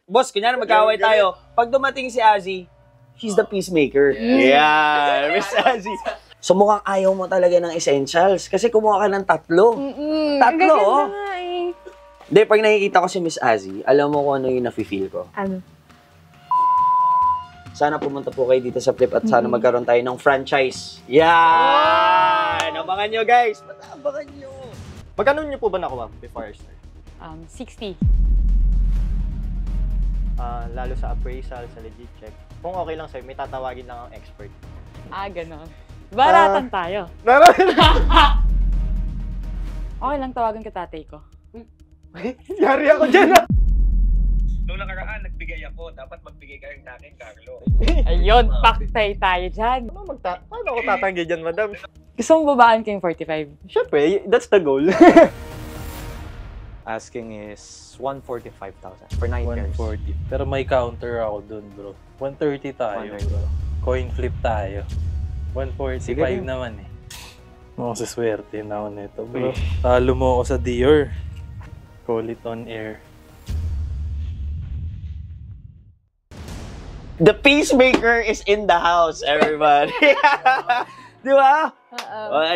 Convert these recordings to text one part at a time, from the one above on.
boss, kunyari magkaaway tayo. Pag dumating si Azzy, she's the peacemaker. Yeah, Miss Azzy. So mukhang ayaw mo talaga ng essentials kasi kumuha ka ng tatlo. Tatlo, oh. Hindi, pag nakikita ko si Miss Azzy, alam mo kung ano yung nafe-feel ko. Ano? Sana pumunta po kayo dito sa Flip at sana magkaroon tayo ng franchise. Yan! Abangan nyo, guys. Abangan nyo. Magkano nyo po ba nakuha before I start? 60. Lalo sa appraisal, sa legit check. Kung okay lang sa'yo, may tatawagin lang ang expert. Ganon. Baratan tayo. Okay lang, tawagan ka tatay ko. Yari ako dyan, Noong nakaraan, nagbigay ako. Dapat magbigay ka rin sa akin, Carlo. Ayun, paktay tayo dyan. Paano ako tatanggi dyan, madam? Gusto mo babaan kayong 45? Siyempre, that's the goal. Asking is 145,000 for 9 years. 140. Pero may counter ako dun, bro. 130 tayo, bro. Coin flip tayo. 145 naman eh. Masaswerte na ako nito, bro. Talo mo ako sa Dior. Call it on air. The peacemaker is in the house, everybody. Di ba?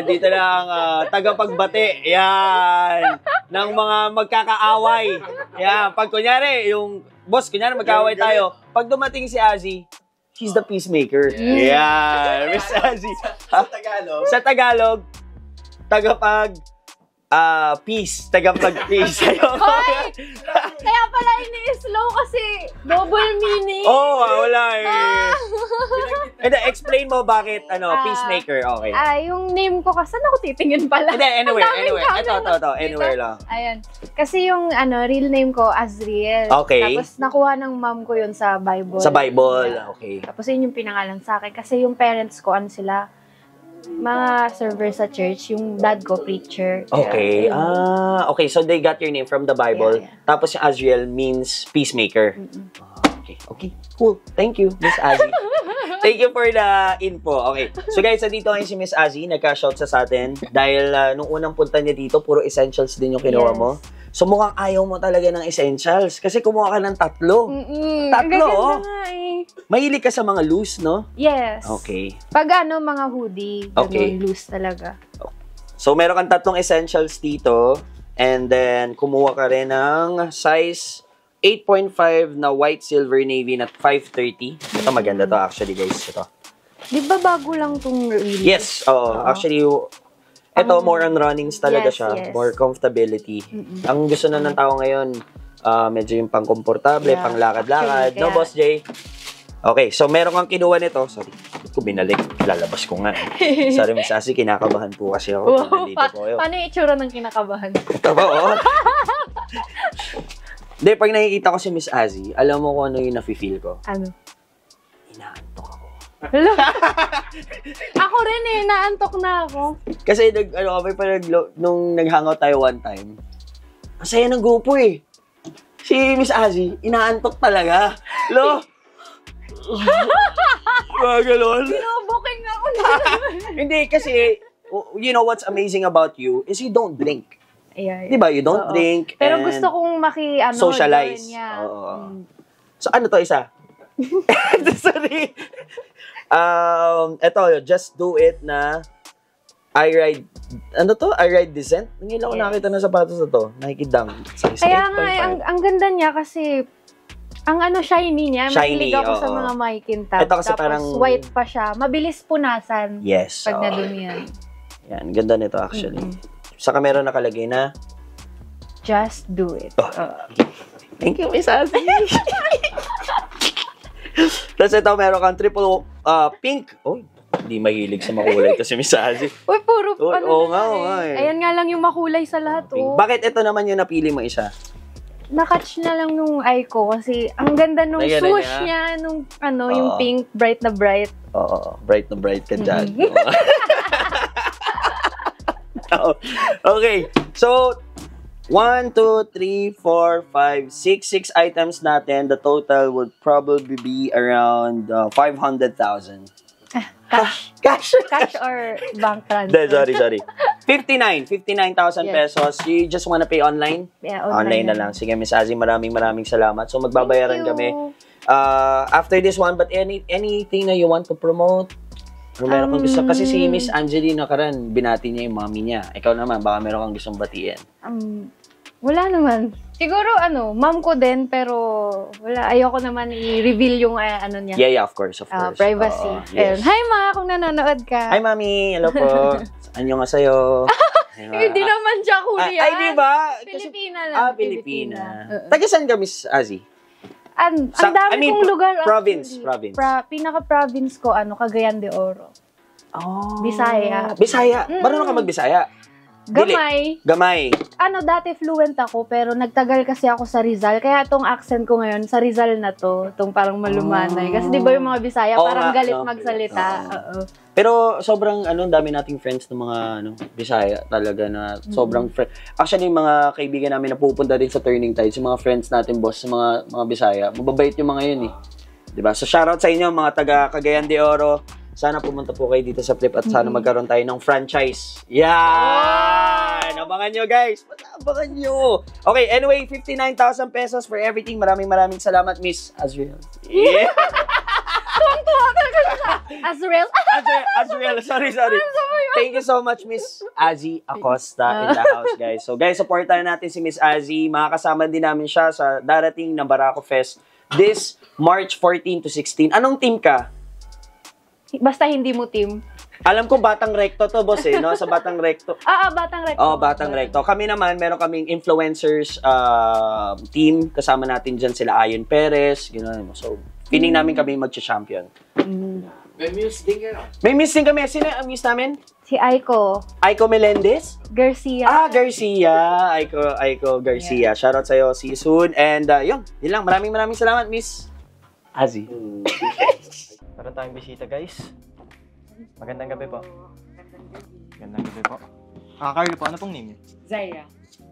Dito na ang tagapagbate. Yan. Ng mga magkakaaway. Yan. Pag kunyari, yung boss, kunyari magkaaway tayo. Pag dumating si Azzy, she's the peacemaker. Yan. Miss Azzy. Sa Tagalog? Sa Tagalog, peace. Tagapag-peace. Hoy! Kaya pala ini-slow kasi double meaning. Wala eh. Explain mo bakit, peacemaker. Okay. Yung name ko kasi, saan ako titingin pala? Anywhere. Ito. Anywhere lang. Ayan. Kasi yung real name ko, Azriel. Okay. Tapos nakuha ng mom ko yun sa Bible. Sa Bible, okay. Tapos yun yung pinangalan sa akin. Kasi yung parents ko, sila? Mga server sa church, yung dad ko, preacher. Okay. Okay. So they got your name from the Bible. Yeah. Tapos yung Azriel means peacemaker. Okay. Cool. Thank you, Miss Azzy. Thank you for the info. Okay. So guys, dito ngayon si Miss Azzy, nagka-shout sa atin. Dahil nung unang punta niya dito, puro essentials din yung kinuha mo. So mukhang ayaw mo talaga ng essentials kasi kumuha ka ng tatlo. Tatlo, oh. Mahilig ka sa mga loose, no? Yes. Okay. Pag mga hoodie, loose talaga. So, meron kang tatlong essentials dito. And then, kumuha ka rin ng size 8.5 na white, silver, navy na 530. Ito, maganda to actually, guys. Ito. Di ba bago lang itong release? Yes. Actually, ito, more on runnings talaga siya. Yes. More comfortability. Ang gusto na ng tao ngayon, medyo yung pang-komportable, pang-lakad-lakad. No, Boss Jay? Okay, so meron kang kinuha nito. Sorry, ko binalik. Lalabas ko nga. Sorry, Miss Azzy, kinakabahan po kasi ako. Paano yung itsura ng kinakabahan? Ito ba, Hindi, pag nakikita ko si Miss Azzy, alam mo kung ano yung nafe-feel ko? Ano? Inaantok ako. Ako rin naantok na ako. Kasi, nung nag-hangout tayo one time, masaya ng grupo eh. Si Miss Azzy, inaantok talaga. Ganon. Binoboking ako na. Hindi, kasi, you know what's amazing about you is you don't drink. Yeah. Diba? You don't drink. Pero gusto kong socialize. So, ano to isa? Sorry. Ito, just do it na I ride, I ride decent. Ngayon ako nakita na sapatos na to. Nakikidang. Kaya nga, ang ganda niya kasi ang shiny niya. Shiny, mahilig ako sa mga makintab. Ito kasi tapos parang white pa siya. Mabilis punasan. Yes. Pag nadumihan. Yan, ganda nito actually. Saka meron nakalagay na just do it. Thank you, Miss Azzy. Tapos ito, meron kang triple pink. Hindi mahilig sa makulay ito si Miss Azzy. Uy, puro nga eh. Ayan nga lang yung makulay sa lahat, Bakit ito naman yung napili mo isa? Nakatch na lang nung eye ko kasi ang ganda nung swoosh niya, nung yung pink, bright na bright. Bright na bright ka dyan. Okay, so 1, 2, 3, 4, 5, 6 items natin. The total would probably be around 500,000. Cash? Cash? Cash or bank transfer? Sorry. 59,000 Yes. pesos. You just wanna pay online? Yeah, Online na lang. Sige, Miss Azzy, maraming salamat. So, magbabayaran Thank you. kami. After this one, but anything na you want to promote? Ano meron kang gusto? Kasi si Miss Angelina Karan, binati niya yung mami niya. Ikaw naman, baka meron kang gustong batiin. Wala naman. Siguro, mom ko din, pero wala. Ayoko naman i-reveal yung ano niya. Yeah, of course. Privacy. Oo, yes. And, hi ma, kung nanonood ka. Hi, mami. Hello po. Anyo nga sa'yo. Hindi naman siya Korean. Ay, di ba? Pilipina lang. Pilipina. Taga saan ka, Miss Azzy? Ang dami kong lugar. Province. Pinaka-province ko, Cagayan de Oro. Oh. Bisaya. Marunong ka mag-Bisaya? Gamay. Dati fluent ako, pero nagtagal kasi ako sa Rizal. Kaya tong accent ko ngayon, sa Rizal na to. Itong parang malumanay. Kasi di ba yung mga Bisaya, parang galit magsalita. Oo. Pero sobrang dami nating friends ng mga Bisaya talaga na sobrang friend. Actually, yung mga kaibigan namin na pupunta din sa Turning Tides, yung mga friends natin, boss, mga Bisaya, mababait yung mga yun eh. 'Di ba? So shoutout sa inyo mga taga Cagayan de Oro. Sana pumunta po kayo dito sa Flip at sana magkaroon tayo ng franchise. Yan! Abangan nyo, guys. Abangan nyo. Okay, anyway, 59,000 pesos for everything. Maraming salamat, Miss Azriel. Yeah. Azriel. Sorry. Thank you so much, Miss Azzy Acosta in the house, guys. So, guys, supportahan natin si Miss Azzy. Makakasama din namin siya sa darating na Barako Fest this March 14 to 16. Anong team ka? Basta hindi mo team. Alam ko Batang Recto to, boss eh, no? Sa Batang Recto. Batang Recto. Oh, Batang Recto. Kami naman, meron kaming influencers team. Kasama natin dyan sila Ayon Perez. Gano'n. So, feeling namin kami mag-champion. May muse din ka. May miss din kami. Sino ang miss namin? Si Aiko. Aiko Melendez? Garcia. Garcia. Aiko Garcia. Shoutout sa'yo. See you soon. And yun lang. Maraming salamat, Miss Azzy. Meron tayong bisita, guys. Magandang gabi po. Magandang gabi po. Carlo po, ano pong name niyo? Zaya.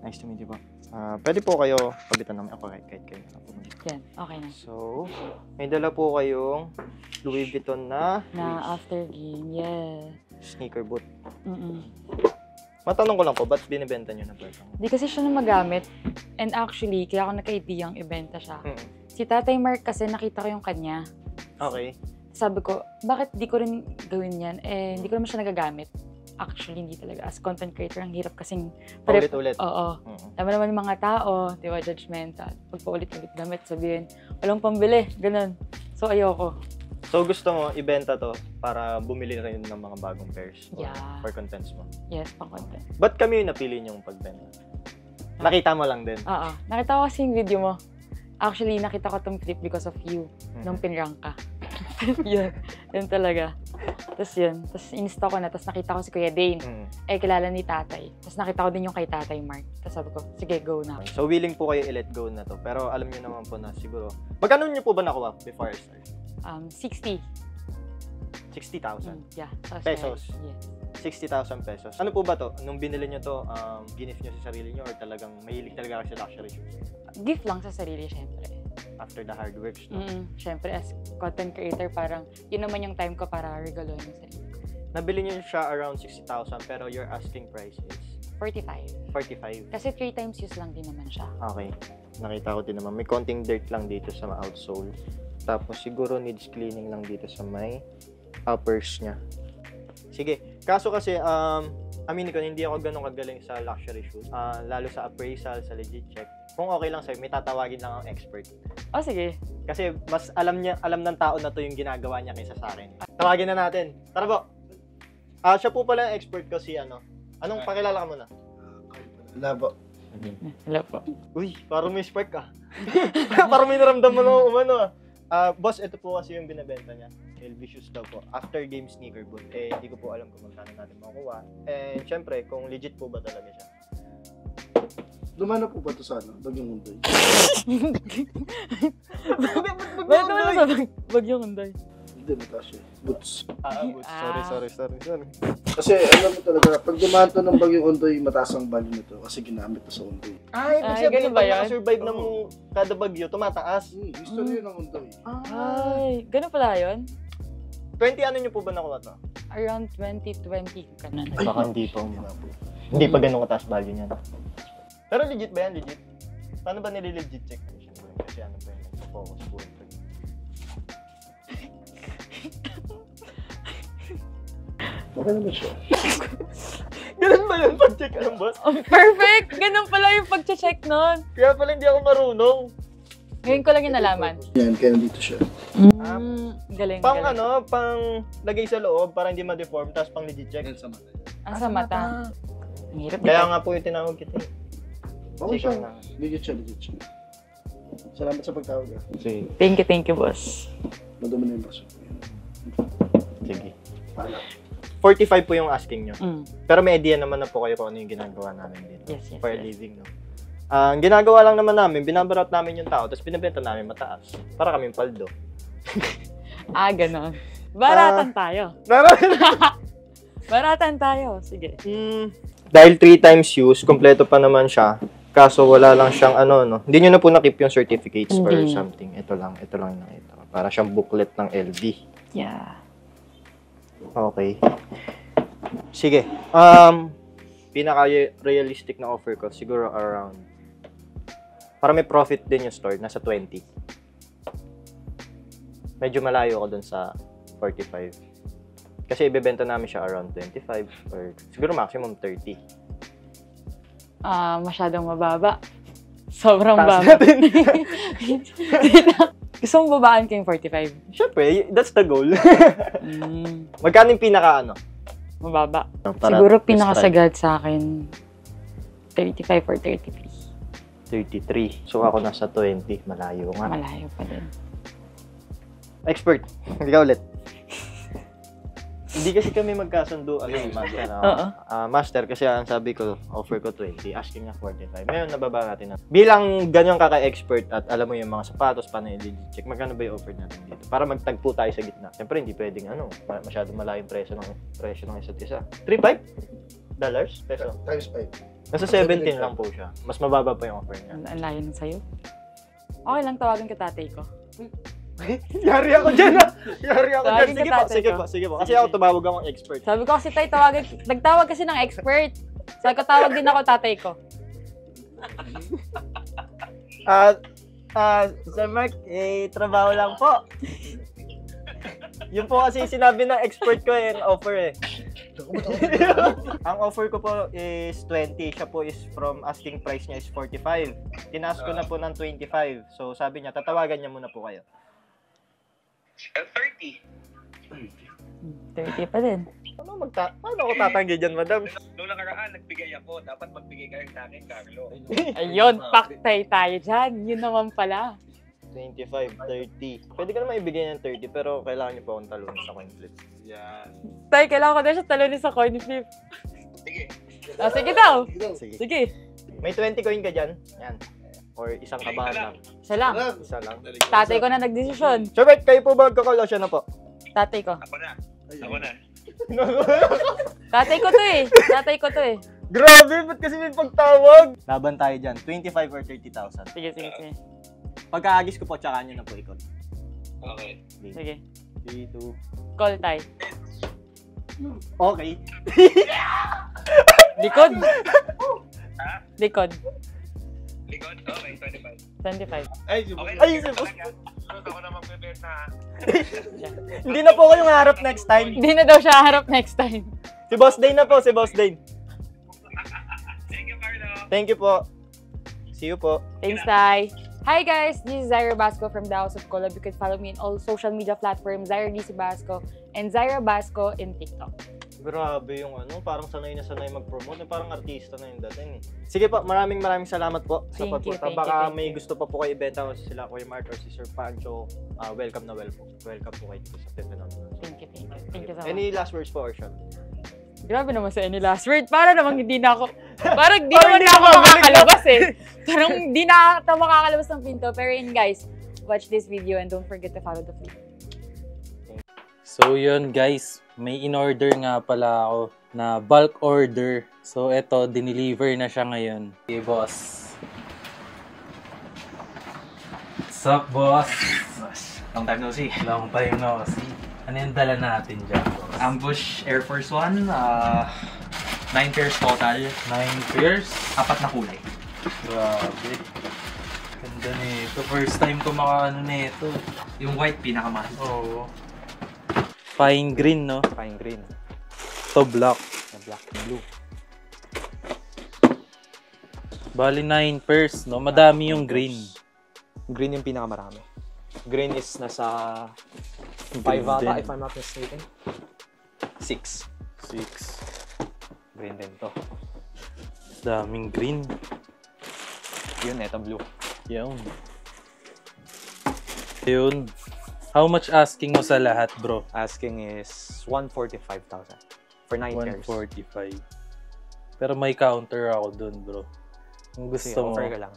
Nice to meet you po. Pwede po kayo pagitan namin ako kahit kayo. Yan, okay na. So, may dala po kayong Louis Vuitton na after game, yeah. sneaker boot. Mm-mm. Matanong ko lang po, ba't binibenta nyo na po ito? Di kasi siya na magamit. And actually, kaya ako nagka-ideyang ibenta siya. Si Tatay Mark kasi nakita ko yung kanya. Okay. Sabi ko, bakit di ko rin gawin yan? Hindi ko naman siya nagagamit. Actually, hindi talaga. As content creator, ang hirap kasing... Paulit-ulit. Oo. Tama naman yung mga tao, di ba, judgmental. Pag paulit-ulit gamit, sabihin, walang pambili, ganun. So, ayoko. So, gusto mo ibenta to para bumili rin ng mga bagong pairs? Yeah. For contents mo? Yes, pang content. Ba't kami yung napili niyong pagbenta? Nakita mo lang din? Oo. Nakita ko kasi yung video mo. Actually, nakita ko tong clip because of you. Nung pinrank ka. Yun talaga. Tapos yun. Tapos in-stalk ko na. Tapos nakita ko si Kuya Dane. Kilala ni Tatay. Tapos nakita ko din yung kay Tatay Mark. Tapos sabi ko, sige, go na. So, willing po kayo i-let go na to. Pero alam niyo naman po na siguro. Magkano niyo po ba nakuha before I start? 60. 60,000? Yeah. Pesos? Yes. 60,000 pesos. Ano po ba to? Nung binili niyo to, gift niyo sa sarili niyo or talagang mahilig talaga kayo sa luxury shoes? Gift lang sa sarili, syempre. After the hard work, no? Syempre, as content creator, parang yun naman yung time ko para regaloin sa sarili. Nabili niyo siya around 60,000 pero your asking price is? 45. 45. Kasi 3 times use lang din naman siya. Okay. Nakita ko din naman. May konting dirt lang dito sa outsole. Tapos siguro needs cleaning lang dito sa may uppers niya. Sige. Kaso kasi, aminin ko, hindi ako ganun kagaling sa luxury shoes. Lalo sa appraisal, sa legit check. Kung okay lang sa'yo, may tatawagin lang ang expert. Oh, sige. Kasi mas alam ng tao na to yung ginagawa niya kaysa sa akin. Tawagin na natin. Tara po. Siya po pala yung expert ko si ano. Anong pakilala ka muna? Labo. Hello po. Uy, parang may spark ka. Parang may naramdaman mo umano. Boss, ito po kasi yung binibenta niya. LV shoes daw po. After game sneaker boot. Hindi ko po alam kung magkano natin makukuha. And syempre, kung legit po ba talaga siya. Lumano po ba ito sa Bagyong Undoy? Bakit naman sa Bagyong Undoy? Hindi, Natasha. Boots. Boots. Sorry. Kasi alam mo talaga, pag dumaan to ng Bagyong Undoy, mataas ang value nito kasi ginamit to sa Undoy. Ibig sabihin ba yan? Survive ng kada bagyo, tumataas. History yun ng Undoy. Ay, ganun pala yun? 20 ano nyo po ba nakuha to? Around 2020 ka na. Baka hindi po. Hindi pa ganun kataas value niyan. Pero legit ba yan? Legit? Paano ba nililegit check? Kasi ano ba yung nagpo-focus po ito? Okay naman siya. Ganun ba yun pag-check ng boss? Oh, perfect! Ganun pala yung pag-check nun. Kaya pala hindi ako marunong. Ngayon ko lang yung nalaman. Yan, kaya nandito siya. Galing, Pang galing. ano, pang lagay sa loob para hindi ma-deform, tapos pang legit check. Yan sa mata. Ang sa mata. Ang hirap Kaya nito. nga po yung tinawag kita eh. Okay siya. Ikaw na. Legit siya, legit siya. Salamat sa pagtawag ah. Sige. Thank you, boss. Madumi na yung baso. Sige. Paala. 45 po yung asking nyo. Mm. Pero may idea naman na po kayo kung ano yung ginagawa namin dito. Yes, For a yes. living, no? Ang ginagawa lang naman namin, binabarat namin yung tao, tapos binibenta namin mataas. Para kaming paldo. Ganon. Baratan tayo. Baratan tayo. Sige. Dahil 3 times use, kompleto pa naman siya. Kaso wala lang siyang ano, no? Hindi nyo na po nakip yung certificates or Hindi. something. Ito lang yung nakita ko. Para siyang booklet ng LV. Yeah. Okay. Sige. Pinaka-realistic na offer ko, siguro around, para may profit din yung store, nasa 20. Medyo malayo ako dun sa 45. Kasi ibebenta namin siya around 25 or siguro maximum 30. Masyadong mababa. Sobrang Taas baba. natin. Gusto mong babaan ko yung 45? Siyempre, that's the goal. Magkano yung pinaka ano? Mababa. Para Siguro test pinakasagat sa akin, 35 or 33. 33. So ako nasa 20. Malayo nga. Malayo pa din. Expert. Hindi ka ulit. Hindi kasi kami magkasundo, master. Master, kasi ang sabi ko, offer ko 20, asking niya 45. Ngayon, nababa natin na. Bilang ganyan kaka-expert at alam mo yung mga sapatos, paano yung legit check, magkano ba yung offer natin dito? Para magtagpo tayo sa gitna. Siyempre, hindi pwedeng masyado malayo yung presyo ng isa't isa. 3.5? Dollars? Peso? Times 5. Nasa 17 lang po siya. Mas mababa pa yung offer niya. Ang layo nun sa'yo. Okay lang, tawagan ka tatay ko. Yari ako dyan ah! Yari ako dyan. Tawagin Sige ka po, tatay sige ko. po, sige po. Kasi ako tumawag akong expert. Sabi ko kasi tayo, nagtawag kasi ng expert. Sabi ko, tawag din ako tatay ko. Sir Mark, trabaho lang po. Yun po kasi sinabi ng expert ko yung offer eh. Ang offer ko po is 20. Siya po is from asking price niya is 45. Tinaas ko na po ng 25. So sabi niya, tatawagan niya muna po kayo. 30. 30 pa din. Paano ako tatanggi dyan, madam? Noong nakaraan, nagbigay ako. Dapat magbigay kayo sa akin, Carlo. Ayun, paktay tayo dyan. Yun naman pala. 25, 30. Pwede ka naman ibigay ng 30 pero kailangan niyo po akong talunin sa coin flip. Yan. Tayo, kailangan ko na siya talunin sa coin flip. Sige. Sige daw. Sige. Sige. May 20 coin ka dyan? Yan. Or isang kabahan lang. Isa lang. Isa lang. Tatay ko na nagdesisyon. Sir Bert, kayo po ba magkakalosya na po? Tatay ko. Ako na. Ako na. Tatay ko to eh. Tatay ko to eh. Grabe, ba't kasi may pagtawag? Laban tayo dyan. 25 or 30,000. Sige, sige, sige. Pagkaagis ko po, tsaka nyo na po ikot. Okay. Sige. 3, 2. Call tayo. Okay. Likod. Ha? Likod. Likod? Okay, 25. 25. Ay, Okay. Ay, si boss. Sunod ako na magbebenta ha. Hindi na po kayong harap next time. Hindi na daw siya harap next time. Si Boss Dane na po, si Boss Dane. Thank you, Carlo. Thank you po. See you po. Thanks, Tay. Hi guys, this is Zaira Basco from the House of Collab. You can follow me in all social media platforms, Zaira DC Basco and Zaira Basco in TikTok. Grabe yung parang sanay na sanay mag-promote. Parang artista na yung dating eh. Sige po, maraming salamat po sa Thank you, pagpunta. thank you, Baka thank may you. gusto pa po kayo ibenta o sila Kuya Mark or si Sir Pancho. Welcome na welcome po kayo dito sa Phenomenon. Thank you, thank you. Thank you so much. Any last words po or shot? Grabe naman sa any last word. Para namang hindi na ako, parang di naman na ako makakalabas eh. Parang di na ako makakalabas ng pinto. Pero yun guys, watch this video and don't forget to follow the feed. So yun guys, may in-order nga pala ako na bulk order. So eto, dineliver na siya ngayon. Okay, boss. What's up, boss? Long time no see. Long time no see. Ano yung dala natin dyan, boss? Ambush Air Force One. 9 pairs total, 9 pairs. 4 na kulay. Grabe. Ganda nito. First time ko makaano nito. Yung white, pinakamahal. Oo. Fine green, no? Fine green. To black. Na black and blue. Bali 9 pairs, no? Madami yung green. Green yung pinakamarami. Green is nasa 5 Green ata, din. if I'm not mistaken. 6. 6. Green din to. Daming green. Yun, eto blue. Yun. Yun. How much asking mo sa lahat, bro? Asking is 145,000 for 9 pairs. 145. Pero may counter ako dun, bro. Kung gusto Sige, mo, offer ka lang.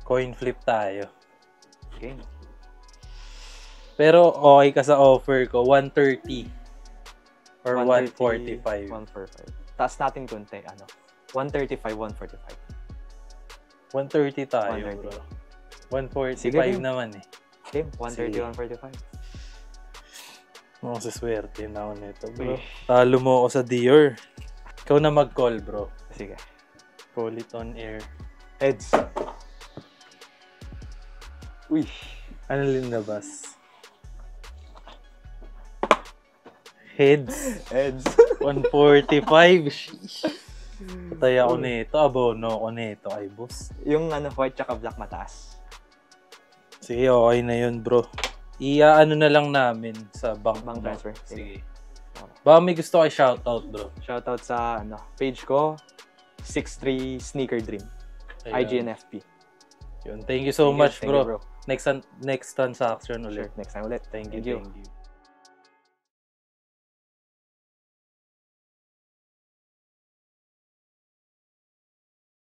coin flip tayo. Okay. Pero okay ka sa offer ko, 130 or 130, 145. 145. Taas natin kunti, ano? 135, 145. 130 tayo, 130. bro. 145 Sige rin. naman eh. Okay, 130, Sige. 145. Masaswerte na ako nito, bro. Uy. Talo mo ako sa Dior. Ikaw na mag-call, bro. Sige. Call it on air. Heads. Uy. Ano linabas? Heads. Heads. 145. Sheesh. Tay ako nito. Abono ako nito kay boss. Yung ano, white tsaka black mataas. Sige, okay na yun, bro. Ano na lang namin sa bank Transfer. Sige. Baka may gusto kay shoutout, bro. Shoutout sa ano, page ko, 63 Sneaker Dream. Ayan. IGNFP. Yun. Thank you so Thank you, much, thank you, bro. Next transaction ulit. Sure, next time ulit. Thank you. Thank you. Thank you.